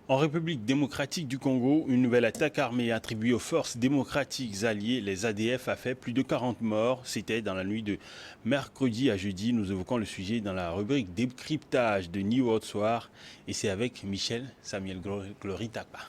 En République démocratique du Congo, une nouvelle attaque armée attribuée aux forces démocratiques alliées, les ADF, a fait plus de 40 morts. C'était dans la nuit de mercredi à jeudi. Nous évoquons le sujet dans la rubrique décryptage de New World Soir. Et c'est avec Michel Samuel Gloritapa.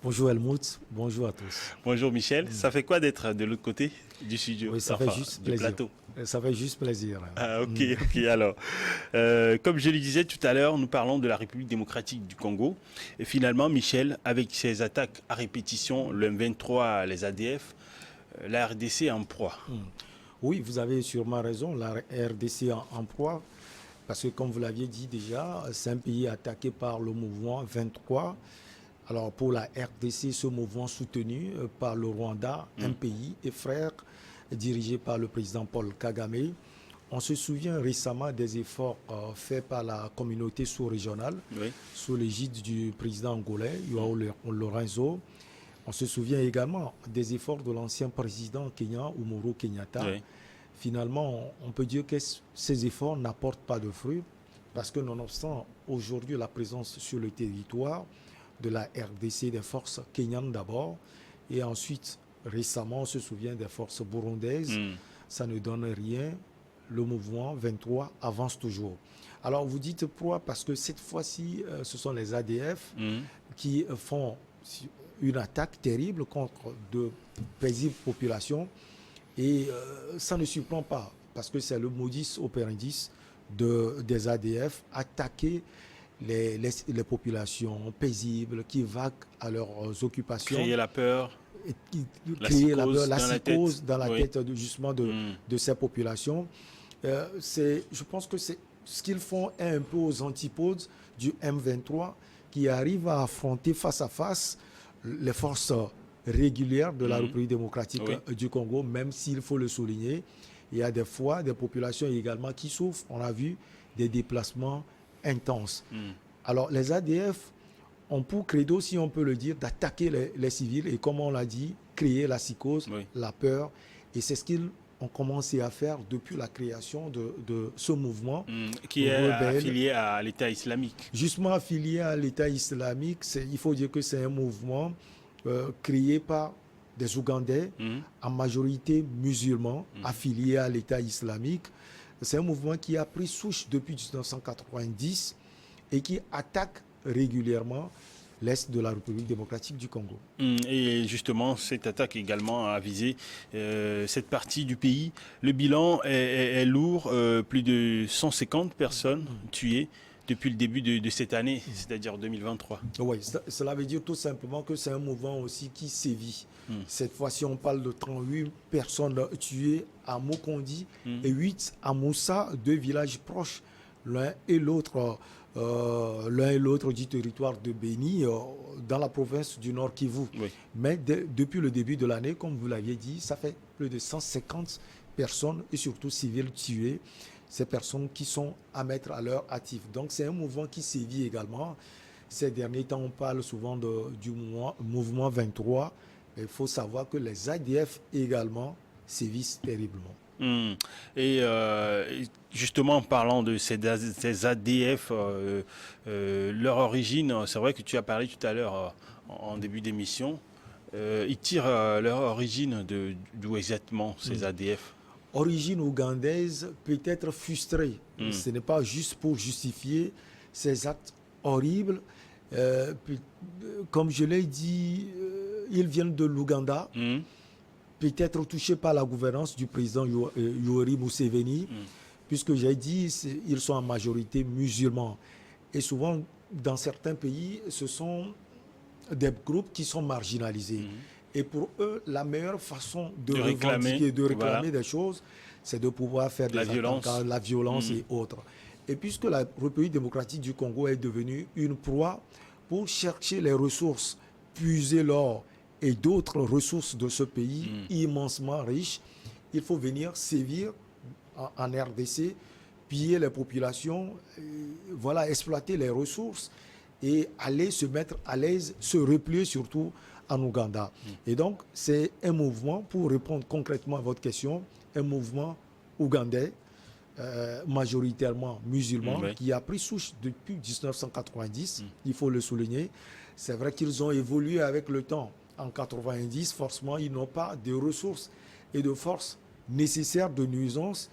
Bonjour Helmut, bonjour à tous. Bonjour Michel, ça fait quoi d'être de l'autre côté du studio, Oui, ça fait juste du plaisir. plateau? Ça fait juste plaisir. Ah, ok, alors. Comme je le disais tout à l'heure, nous parlons de la République démocratique du Congo. Et finalement, Michel, avec ses attaques à répétition, le M23, les ADF, la RDC est en proie. Oui, vous avez sûrement raison, la RDC en proie, parce que comme vous l'aviez dit déjà, c'est un pays attaqué par le mouvement 23. Alors pour la RDC, ce mouvement soutenu par le Rwanda, un pays et frère, dirigé par le président Paul Kagame. On se souvient récemment des efforts faits par la communauté sous-régionale, sous l'égide du président angolais, Joao Lourenço. On se souvient également des efforts de l'ancien président kenyan, Uhuru Kenyatta. Finalement, on peut dire que ces efforts n'apportent pas de fruits, parce que nonobstant aujourd'hui la présence sur le territoire de la RDC, des forces kenyanes d'abord, et ensuite, récemment, on se souvient des forces burundaises, ça ne donne rien. Le mouvement 23 avance toujours. Alors, vous dites pourquoi? Parce que cette fois-ci, ce sont les ADF qui font une attaque terrible contre de paisibles populations. Et ça ne surprend pas, parce que c'est le modus operandi des ADF, attaquer les populations paisibles qui vaquent à leurs occupations. Créer la peur. Créer la psychose dans la tête justement de ces populations. Je pense que ce qu'ils font est un peu aux antipodes du M23 qui arrive à affronter face à face les forces régulières de la République démocratique du Congo, même s'il faut le souligner. Il y a des fois des populations également qui souffrent. On a vu des déplacements intenses. Alors les ADF ont pour credo, si on peut le dire, d'attaquer les civils et, comme on l'a dit, créer la psychose, la peur. Et c'est ce qu'ils ont commencé à faire depuis la création de ce mouvement. Qui est affilié à l'État islamique. Justement affilié à l'État islamique, il faut dire que c'est un mouvement créé par des Ougandais, en majorité musulmans, affiliés à l'État islamique. C'est un mouvement qui a pris souche depuis 1990 et qui attaque régulièrement l'Est de la République démocratique du Congo. Et justement, cette attaque également a visé cette partie du pays. Le bilan est lourd, plus de 150 personnes tuées depuis le début de cette année, c'est-à-dire 2023. Oui, cela veut dire tout simplement que c'est un mouvement aussi qui sévit. Cette fois-ci, on parle de 38 personnes tuées à Mokondi et 8 à Moussa, deux villages proches, l'un et l'autre du territoire de Béni, dans la province du Nord Kivu. Mais depuis le début de l'année, comme vous l'aviez dit, ça fait plus de 150 personnes et surtout civils tuées. Ces personnes qui sont à mettre à leur actif. Donc c'est un mouvement qui sévit également. Ces derniers temps, on parle souvent du mouvement 23. Il faut savoir que les ADF également sévissent terriblement. Et justement, en parlant de ces ADF, leur origine, c'est vrai que tu as parlé tout à l'heure en début d'émission, ils tirent leur origine d'où exactement ces ADF? Origine ougandaise, peut-être frustrée. Ce n'est pas juste pour justifier ces actes horribles. Comme je l'ai dit, ils viennent de l'Ouganda, peut-être touchés par la gouvernance du président Yoweri Museveni, puisque j'ai dit ils sont en majorité musulmans. Et souvent, dans certains pays, ce sont des groupes qui sont marginalisés. Et pour eux, la meilleure façon de réclamer des choses, c'est de pouvoir faire des attentats, la violence et autres. Et puisque la République démocratique du Congo est devenue une proie pour chercher les ressources, puiser l'or et d'autres ressources de ce pays immensement riche, il faut venir sévir en RDC, piller les populations, exploiter les ressources et aller se mettre à l'aise, se replier surtout en Ouganda. Et donc, c'est un mouvement, pour répondre concrètement à votre question, un mouvement ougandais majoritairement musulmans, Oui. qui a pris souche depuis 1990, il faut le souligner. C'est vrai qu'ils ont évolué avec le temps. En 90, forcément, ils n'ont pas de ressources et de forces nécessaires de nuisance.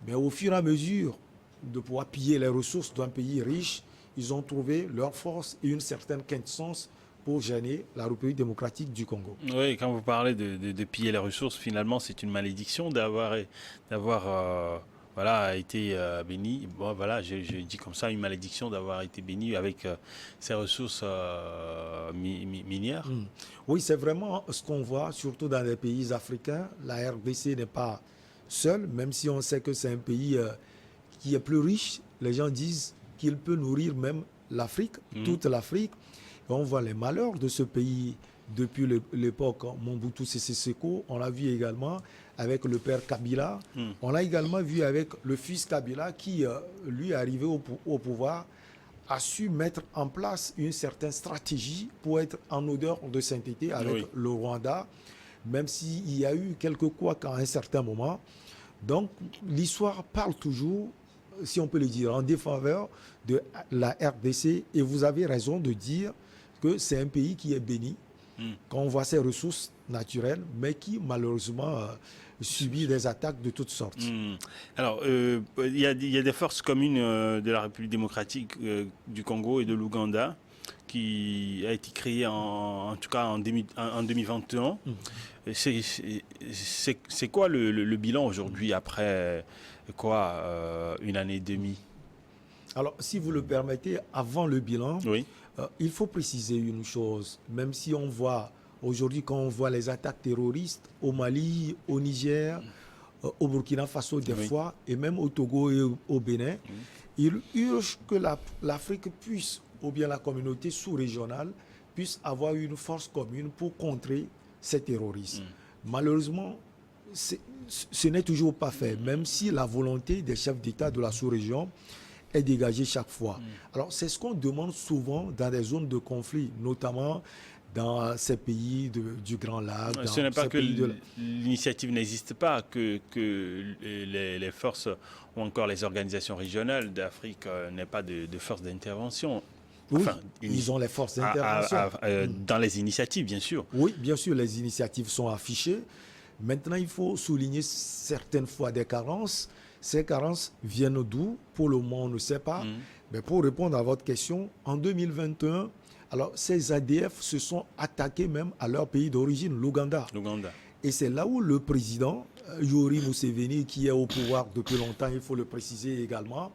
Mais au fur et à mesure de pouvoir piller les ressources d'un pays riche, ils ont trouvé leur force et une certaine quintessence pour gêner la République démocratique du Congo. Oui, quand vous parlez de piller les ressources, finalement, c'est une malédiction d'avoir voilà, été béni. Bon, voilà, je dis comme ça, une malédiction d'avoir été béni avec ces ressources minières. Oui, c'est vraiment ce qu'on voit, surtout dans les pays africains. La RDC n'est pas seule, même si on sait que c'est un pays qui est plus riche. Les gens disent qu'il peut nourrir même l'Afrique, toute l'Afrique. Et on voit les malheurs de ce pays depuis l'époque Mobutu Sese Seko. On l'a vu également avec le père Kabila. On l'a également vu avec le fils Kabila qui, lui, arrivé au pouvoir, a su mettre en place une certaine stratégie pour être en odeur de sainteté avec le Rwanda, même s'il y a eu quelques couacs à un certain moment. Donc, l'histoire parle toujours, si on peut le dire, en défaveur de la RDC. Et vous avez raison de dire que c'est un pays qui est béni quand on voit ses ressources naturelles, mais qui malheureusement subit des attaques de toutes sortes. Alors, il y a des forces communes de la République démocratique du Congo et de l'Ouganda qui a été créée en tout cas en 2021. C'est quoi le bilan aujourd'hui après une année et demie? Alors, si vous le permettez, avant le bilan, Oui. Il faut préciser une chose, même si on voit aujourd'hui, quand on voit les attaques terroristes au Mali, au Niger, au Burkina Faso des fois, et même au Togo et au Bénin, il urge que l'Afrique puisse, ou bien la communauté sous-régionale, puisse avoir une force commune pour contrer ces terroristes. Malheureusement, ce n'est toujours pas fait, même si la volonté des chefs d'État de la sous-région est dégagée chaque fois. Alors, c'est ce qu'on demande souvent dans des zones de conflit, notamment dans ces pays du Grand Lac. Ce n'est pas que l'initiative n'existe pas, que les forces ou encore les organisations régionales d'Afrique n'aient pas de force d'intervention. Enfin, oui, ils ont les forces d'intervention. Dans les initiatives, bien sûr. Oui, bien sûr, les initiatives sont affichées. Maintenant, il faut souligner certaines fois des carences. Ces carences viennent d'où? Pour le moment, on ne sait pas. Mais pour répondre à votre question, en 2021, alors ces ADF se sont attaqués même à leur pays d'origine, l'Ouganda. Et c'est là où le président, Yoweri Museveni, qui est au pouvoir depuis longtemps, il faut le préciser également,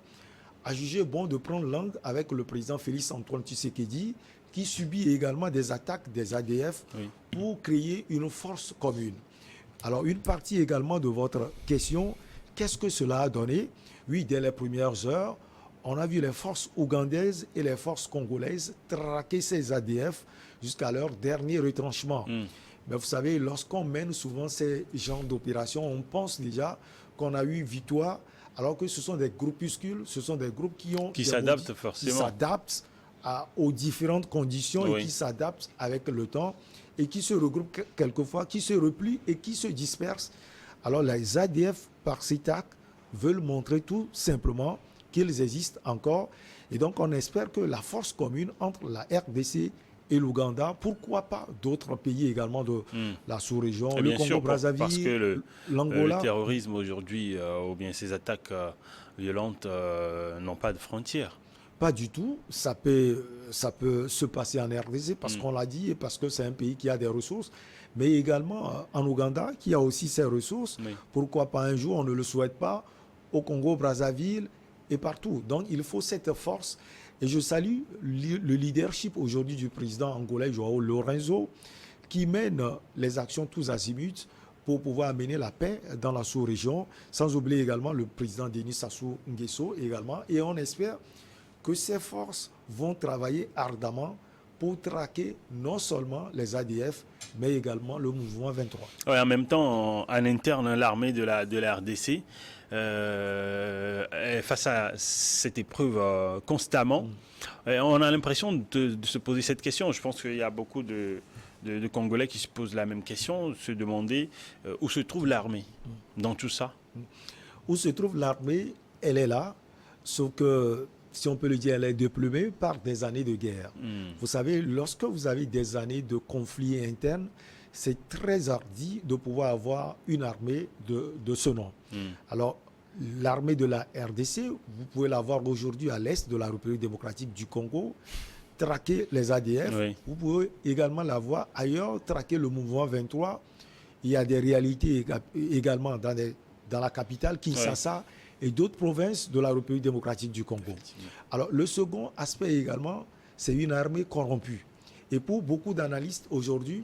a jugé bon de prendre langue avec le président Félix Antoine Tshisekedi, qui subit également des attaques des ADF pour créer une force commune. Alors, une partie également de votre question, qu'est-ce que cela a donné? Oui, dès les premières heures, on a vu les forces ougandaises et les forces congolaises traquer ces ADF jusqu'à leur dernier retranchement. Mais vous savez, lorsqu'on mène souvent ces genres d'opérations, on pense déjà qu'on a eu victoire, alors que ce sont des groupuscules, ce sont des groupes qui s'adaptent forcément. Qui s'adaptent aux différentes conditions et qui s'adaptent avec le temps et qui se regroupent quelquefois, qui se replient et qui se dispersent. Alors les ADF, par cet acte, veulent montrer tout simplement qu'ils existent encore. Et donc on espère que la force commune entre la RDC et l'Ouganda, pourquoi pas d'autres pays également de la sous-région, le Congo-Brazzaville, parce que l'Angola. Le terrorisme aujourd'hui, ou bien ces attaques violentes n'ont pas de frontières. Pas du tout. Ça peut se passer en RDC parce qu'on l'a dit et parce que c'est un pays qui a des ressources, mais également en Ouganda qui a aussi ses ressources. Pourquoi pas un jour, on ne le souhaite pas, au Congo-Brazzaville et partout. Donc il faut cette force. Et je salue le leadership aujourd'hui du président angolais João Lourenço qui mène les actions tous azimuts pour pouvoir amener la paix dans la sous-région, sans oublier également le président Denis Sassou Nguesso également. Et on espère que ces forces vont travailler ardemment pour traquer non seulement les ADF, mais également le mouvement 23. Ouais, en même temps, en interne, l'armée de la RDC, face à cette épreuve constamment, on a l'impression de se poser cette question. Je pense qu'il y a beaucoup de Congolais qui se posent la même question, se demander où se trouve l'armée dans tout ça. où se trouve l'armée, elle est là, sauf que, si on peut le dire, elle est déplumée par des années de guerre. Vous savez, lorsque vous avez des années de conflits internes, c'est très hardi de pouvoir avoir une armée de ce nom. Alors, l'armée de la RDC, vous pouvez l'avoir aujourd'hui à l'est de la République démocratique du Congo, traquer les ADF. Oui. Vous pouvez également l'avoir ailleurs, traquer le mouvement 23. Il y a des réalités également dans la capitale, Kinshasa, et d'autres provinces de la République démocratique du Congo. Alors, le second aspect également, c'est une armée corrompue. Et pour beaucoup d'analystes aujourd'hui,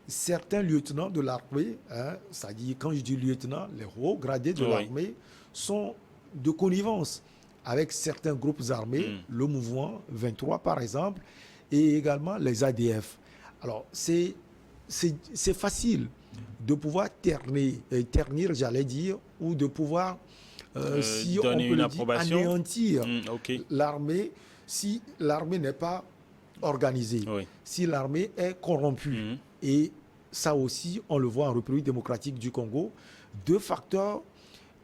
certains lieutenants de l'armée, c'est-à-dire quand je dis lieutenants, les hauts gradés de l'armée, sont de connivence avec certains groupes armés, le mouvement 23 par exemple, et également les ADF. Alors, c'est facile de pouvoir ternir, j'allais dire, ou de pouvoir, si on peut le dire, anéantir l'armée, si l'armée n'est pas organisée, si l'armée est corrompue. Et ça aussi, on le voit en République démocratique du Congo, deux facteurs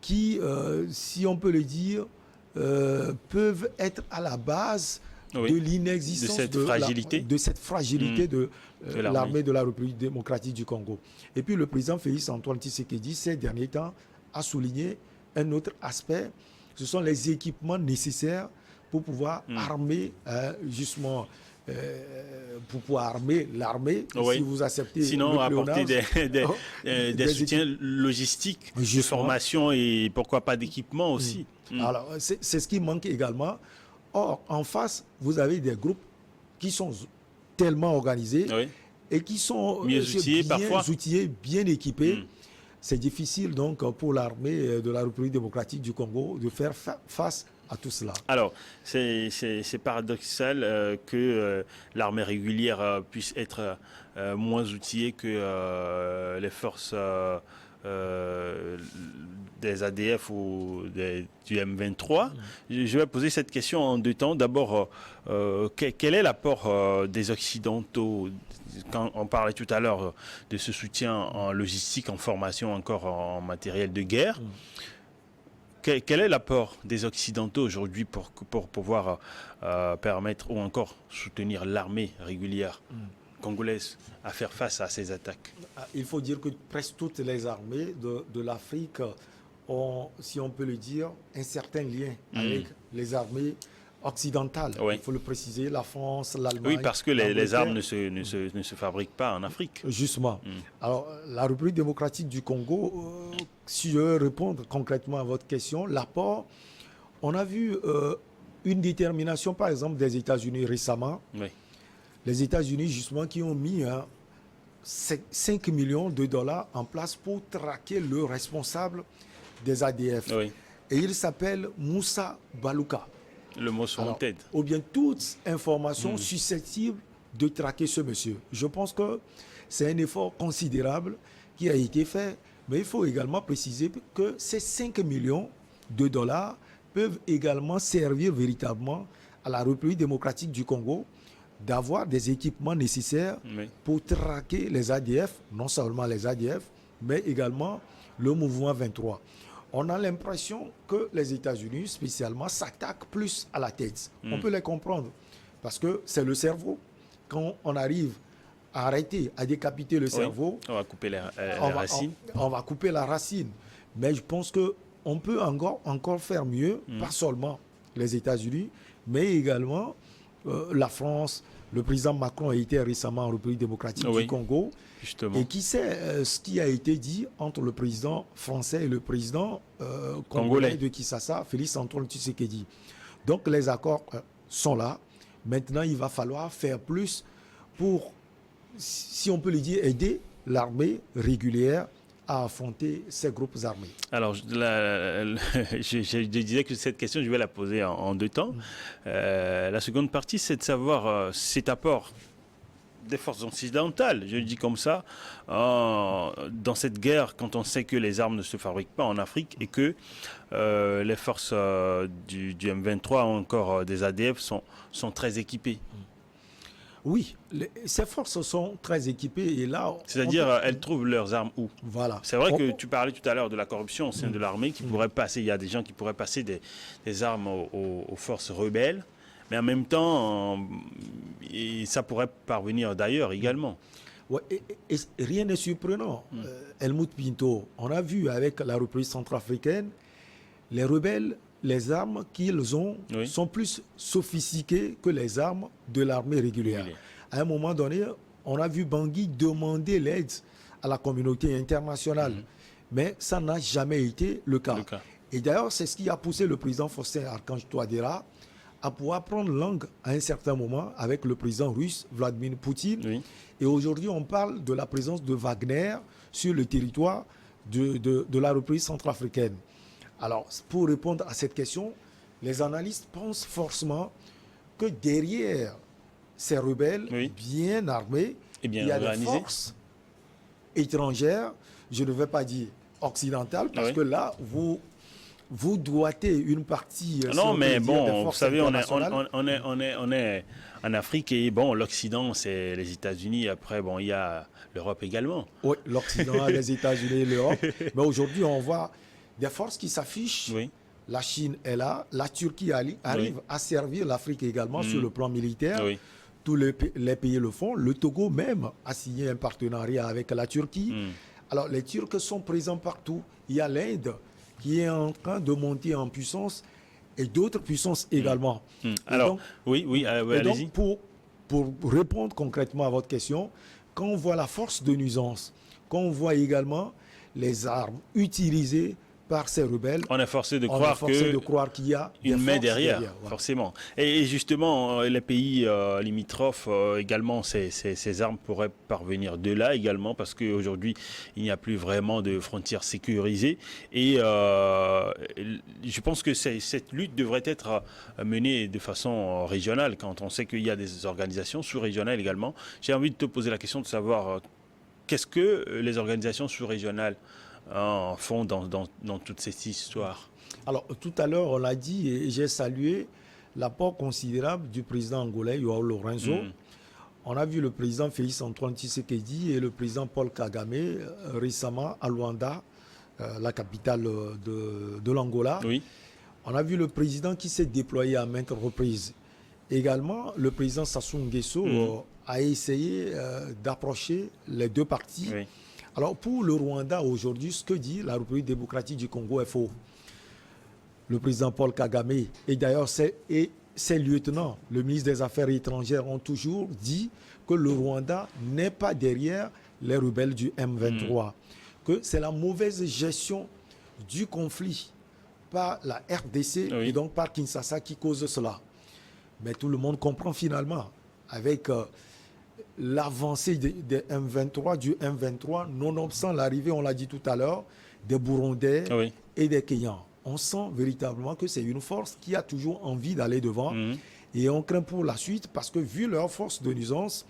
qui, si on peut le dire, peuvent être à la base de l'inexistence de cette fragilité de l'armée de la République démocratique du Congo. Et puis le président Félix Antoine Tshisekedi, ces derniers temps, a souligné un autre aspect, ce sont les équipements nécessaires pour pouvoir armer, justement, pour pouvoir armer l'armée, si vous acceptez. Sinon, apporter des soutiens logistiques, de formation et pourquoi pas d'équipement aussi. Alors, c'est ce qui manque également. Or, en face, vous avez des groupes qui sont tellement organisés et qui sont mieux outillés, bien équipés. C'est difficile donc pour l'armée de la République démocratique du Congo de faire face à tout cela. Alors, c'est paradoxal que l'armée régulière puisse être moins outillée que les forces des ADF ou du M23. Je vais poser cette question en deux temps. D'abord, quel est l'apport des Occidentaux? Quand on parlait tout à l'heure de ce soutien en logistique, en formation, encore en matériel de guerre, quel est l'apport des Occidentaux aujourd'hui pour pouvoir permettre ou encore soutenir l'armée régulière congolaise à faire face à ces attaques? Il faut dire que presque toutes les armées de l'Afrique ont, si on peut le dire, un certain lien avec les armées occidentales. Il faut le préciser, la France, l'Allemagne. Oui, parce que les armes ne se fabriquent pas en Afrique. Justement. Alors, la République démocratique du Congo, si je veux répondre concrètement à votre question, l'apport, on a vu une détermination, par exemple, des États-Unis récemment. Les États-Unis, justement, qui ont mis 5 millions de dollars en place pour traquer le responsable des ADF. Et il s'appelle Moussa Balouka. Le mot sur tête. Ou bien toute information susceptible de traquer ce monsieur. Je pense que c'est un effort considérable qui a été fait, mais il faut également préciser que ces 5 millions de dollars peuvent également servir véritablement à la République démocratique du Congo d'avoir des équipements nécessaires pour traquer les ADF, non seulement les ADF, mais également le mouvement 23. On a l'impression que les États-Unis, spécialement, s'attaquent plus à la tête. On peut les comprendre, parce que c'est le cerveau. Quand on arrive à arrêter, à décapiter le cerveau, on va couper la racine. On va couper la racine. Mais je pense qu'on peut encore faire mieux, pas seulement les États-Unis, mais également la France. Le président Macron a été récemment en République démocratique du Congo. Justement. Et qui sait ce qui a été dit entre le président français et le président congolais de Kinshasa, Félix Antoine Tshisekedi. Donc les accords sont là. Maintenant, il va falloir faire plus pour, si on peut le dire, aider l'armée régulière à affronter ces groupes armés. Alors, je disais que cette question, je vais la poser en deux temps. La seconde partie, c'est de savoir cet apport des forces occidentales, je le dis comme ça, dans cette guerre, quand on sait que les armes ne se fabriquent pas en Afrique et que les forces du M23 ou encore des ADF sont très équipées. Oui, ces forces sont très équipées et là... C'est-à-dire, elles trouvent leurs armes où? Voilà. C'est vrai que tu parlais tout à l'heure de la corruption au sein de l'armée qui pourrait passer, il y a des gens qui pourraient passer des armes aux forces rebelles, mais en même temps, ça pourrait parvenir d'ailleurs également. Ouais, et rien n'est surprenant. Helmut Pinto, on a vu avec la République centrafricaine, les rebelles, les armes qu'ils ont sont plus sophistiquées que les armes de l'armée régulière. À un moment donné, on a vu Bangui demander l'aide à la communauté internationale, mais ça n'a jamais été le cas. Et d'ailleurs, c'est ce qui a poussé le président Faustin Archange Touadéra à pouvoir prendre langue à un certain moment avec le président russe Vladimir Poutine. Et aujourd'hui, on parle de la présence de Wagner sur le territoire de la République centrafricaine. Alors, pour répondre à cette question, les analystes pensent forcément que derrière ces rebelles bien armés, il y a des forces étrangères, je ne vais pas dire occidentales, parce que là, vous doitez une partie... Non, mais bon, vous savez, on est en Afrique et bon, l'Occident, c'est les États-Unis. Après, bon, il y a l'Europe également. Oui, l'Occident, les États-Unis et l'Europe. Mais aujourd'hui, on voit des forces qui s'affichent. La Chine est là. La Turquie arrive à servir l'Afrique également sur le plan militaire. Tous les pays le font. Le Togo même a signé un partenariat avec la Turquie. Alors, les Turcs sont présents partout. Il y a l'Inde qui est en train de monter en puissance et d'autres puissances également. Alors, donc, allez-y. Donc, pour répondre concrètement à votre question, quand on voit la force de nuisance, quand on voit également les armes utilisées par ces rebelles, on est forcé de croire qu'il y a une main derrière, forcément. Et justement, les pays limitrophes également, ces armes pourraient parvenir de là également, parce qu'aujourd'hui, il n'y a plus vraiment de frontières sécurisées. Et je pense que cette lutte devrait être menée de façon régionale, quand on sait qu'il y a des organisations sous-régionales également. J'ai envie de te poser la question de savoir qu'est-ce que les organisations sous-régionales font dans toute cette histoire. Alors, tout à l'heure, on l'a dit et j'ai salué l'apport considérable du président angolais, Joao Lourenço. On a vu le président Félix Antoine Tshisekedi et le président Paul Kagame récemment à Luanda, la capitale de l'Angola. On a vu le président qui s'est déployé à maintes reprises. Également, le président Sassou Nguesso a essayé d'approcher les deux parties. Alors, pour le Rwanda, aujourd'hui, ce que dit la République démocratique du Congo est faux. Le président Paul Kagame, et d'ailleurs ses lieutenants, le ministre des Affaires étrangères, ont toujours dit que le Rwanda n'est pas derrière les rebelles du M23. Que c'est la mauvaise gestion du conflit par la RDC et donc par Kinshasa qui cause cela. Mais tout le monde comprend finalement, avec... l'avancée des M23, du M23, nonobstant l'arrivée, on l'a dit tout à l'heure, des Burundais et des Kenyans. On sent véritablement que c'est une force qui a toujours envie d'aller devant. Et on craint pour la suite parce que vu leur force de nuisance,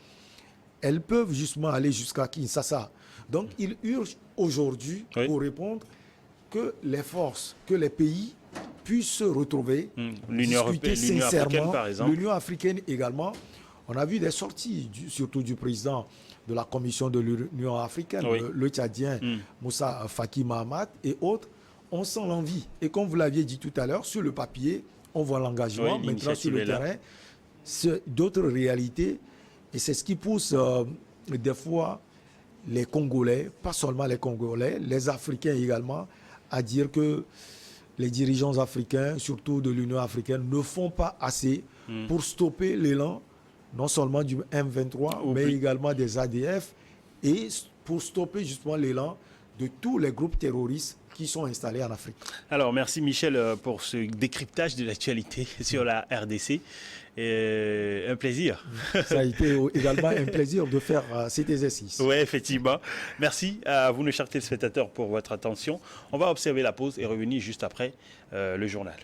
elles peuvent justement aller jusqu'à Kinshasa. Donc il urge aujourd'hui, pour répondre, que les forces, que les pays puissent se retrouver, discuter sincèrement. L'Union africaine également. On a vu des sorties, surtout du président de la Commission de l'Union africaine, le Tchadien Moussa Faki Mahamat et autres. On sent l'envie. Et comme vous l'aviez dit tout à l'heure, sur le papier, on voit l'engagement. Maintenant, sur le terrain, c'est d'autres réalités. Et c'est ce qui pousse des fois les Congolais, pas seulement les Congolais, les Africains également, à dire que les dirigeants africains, surtout de l'Union africaine, ne font pas assez pour stopper l'élan non seulement du M23, mais également des ADF, et pour stopper justement l'élan de tous les groupes terroristes qui sont installés en Afrique. Alors, merci Michel pour ce décryptage de l'actualité sur la RDC. Un plaisir. Ça a été également un plaisir de faire cet exercice. Oui, effectivement. Merci à vous, nos chers téléspectateurs, pour votre attention. On va observer la pause et revenir juste après le journal.